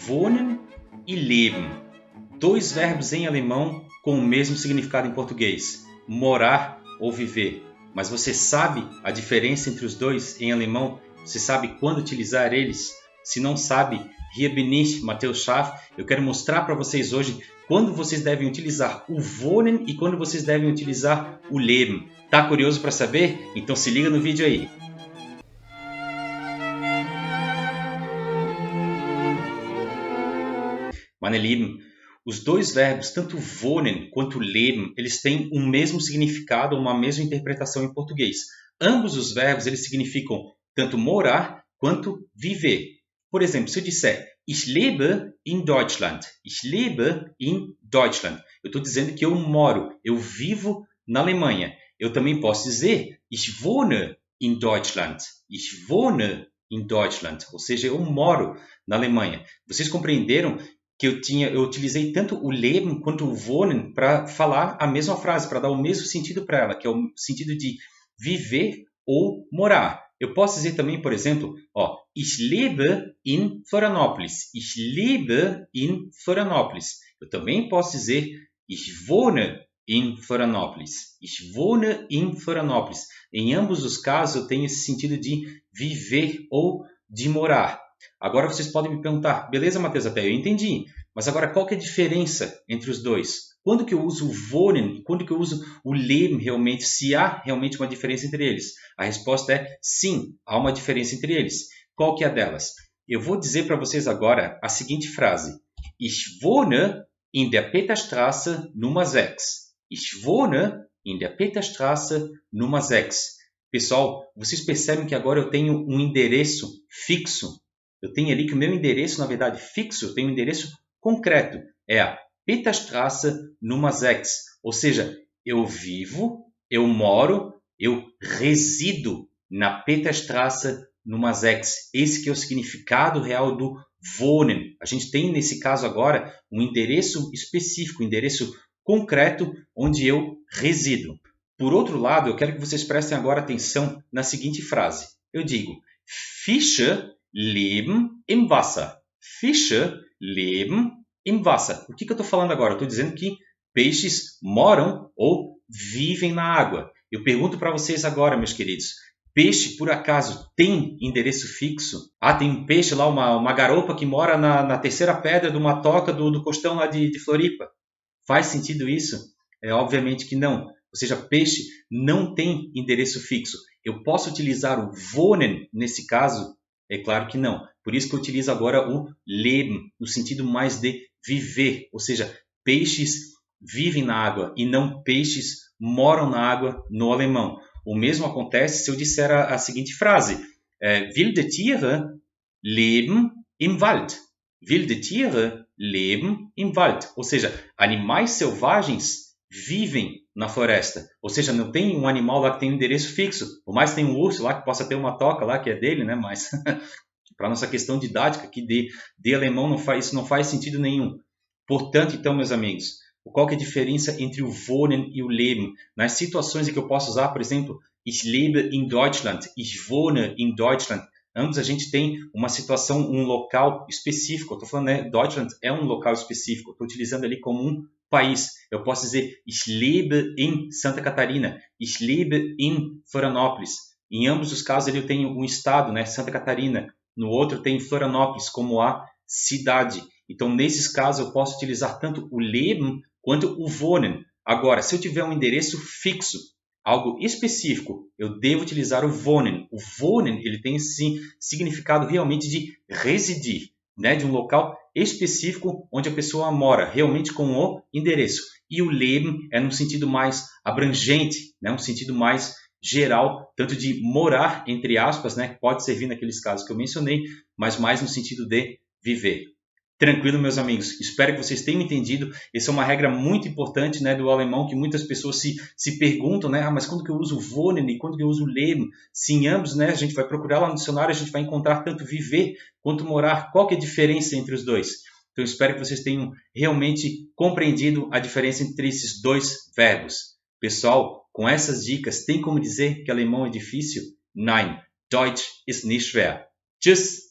wohnen e leben. Dois verbos em alemão com o mesmo significado em português, morar ou viver. Mas você sabe a diferença entre os dois em alemão? Você sabe quando utilizar eles? Se não sabe, hier bin ich, Matheus Schaff. Eu quero mostrar para vocês hoje quando vocês devem utilizar o wohnen e quando vocês devem utilizar o leben. Tá curioso para saber? Então se liga no vídeo aí. Meine Lieben, os dois verbos, tanto wohnen quanto leben, eles têm um mesmo significado, uma mesma interpretação em português. Ambos os verbos eles significam tanto morar quanto viver. Por exemplo, se eu disser ich lebe in Deutschland, ich lebe in Deutschland, eu estou dizendo que eu moro, eu vivo na Alemanha. Eu também posso dizer ich wohne in Deutschland, ich wohne in Deutschland, ou seja, eu moro na Alemanha. Vocês compreenderam que eu utilizei tanto o leben quanto o wohnen para falar a mesma frase, para dar o mesmo sentido para ela, que é o sentido de viver ou morar. Eu posso dizer também, por exemplo, ich lebe in Florianópolis. Ich lebe in Florianópolis. Eu também posso dizer ich wohne in Florianópolis. Ich wohne in Florianópolis. Em ambos os casos eu tenho esse sentido de viver ou de morar. Agora vocês podem me perguntar, beleza, Matheus, até eu entendi, mas agora qual que é a diferença entre os dois? Quando que eu uso o wohnen e quando que eu uso o leben realmente, se há realmente uma diferença entre eles? A resposta é sim, há uma diferença entre eles. Qual que é a delas? Eu vou dizer para vocês agora a seguinte frase. Ich wohne in der Peterstraße Nummer 6. Ich wohne in der Peterstraße Nummer 6. Pessoal, vocês percebem que agora eu tenho um endereço fixo. Eu tenho ali que o meu endereço, na verdade, fixo, eu tenho um endereço concreto. É a Peterstraße Nummer 6. Ou seja, eu vivo, eu moro, eu resido na Peterstraße Nummer 6. Esse que é o significado real do wohnen. A gente tem, nesse caso agora, um endereço específico, um endereço concreto onde eu resido. Por outro lado, eu quero que vocês prestem agora atenção na seguinte frase. Eu digo, Fische leben im Wasser. Fische leben im Wasser. O que eu estou falando agora? Eu estou dizendo que peixes moram ou vivem na água. Eu pergunto para vocês agora, meus queridos, peixe, por acaso, tem endereço fixo? Tem um peixe lá, uma garopa que mora na terceira pedra de uma toca do costão lá de Floripa. Faz sentido isso? Obviamente que não. Ou seja, peixe não tem endereço fixo. Eu posso utilizar o wohnen nesse caso? É claro que não. Por isso que eu utilizo agora o leben, no sentido mais de viver. Ou seja, peixes vivem na água e não peixes moram na água no alemão. O mesmo acontece se eu disser a seguinte frase. Wilde Tiere leben im Wald. Wilde Tiere leben im Wald. Ou seja, animais selvagens vivem na floresta. Ou seja, não tem um animal lá que tem um endereço fixo. Por mais que tenha um urso lá que possa ter uma toca lá que é dele, né? Mas para nossa questão didática aqui de alemão isso não faz sentido nenhum. Portanto, então, meus amigos, qual que é a diferença entre o wohnen e o leben? Nas situações em que eu posso usar, por exemplo, ich lebe in Deutschland, ich wohne in Deutschland. Ambos a gente tem uma situação, um local específico. Eu estou falando, né? Deutschland é um local específico. Estou utilizando ali como um país. Eu posso dizer ich lebe in Santa Catarina, ich lebe in Florianópolis. Em ambos os casos eu tenho um estado, né? Santa Catarina. No outro eu tenho Florianópolis como a cidade. Então, nesses casos, eu posso utilizar tanto o leben quanto o wohnen. Agora, se eu tiver um endereço fixo, algo específico, eu devo utilizar o wohnen. O wohnen ele tem esse significado realmente de residir, né? De um local específico onde a pessoa mora, realmente com o endereço. E o leben é num sentido mais abrangente, né? Um sentido mais geral, tanto de morar, entre aspas, né? Pode servir naqueles casos que eu mencionei, mas mais no sentido de viver. Tranquilo, meus amigos? Espero que vocês tenham entendido. Essa é uma regra muito importante, né, do alemão, que muitas pessoas se perguntam, né? Mas quando que eu uso o wohnen e quando que eu uso o leben? Se em ambos, né, a gente vai procurar lá no dicionário, a gente vai encontrar tanto viver quanto morar. Qual que é a diferença entre os dois? Então, espero que vocês tenham realmente compreendido a diferença entre esses dois verbos. Pessoal, com essas dicas, tem como dizer que alemão é difícil? Nein, Deutsch ist nicht schwer. Tschüss!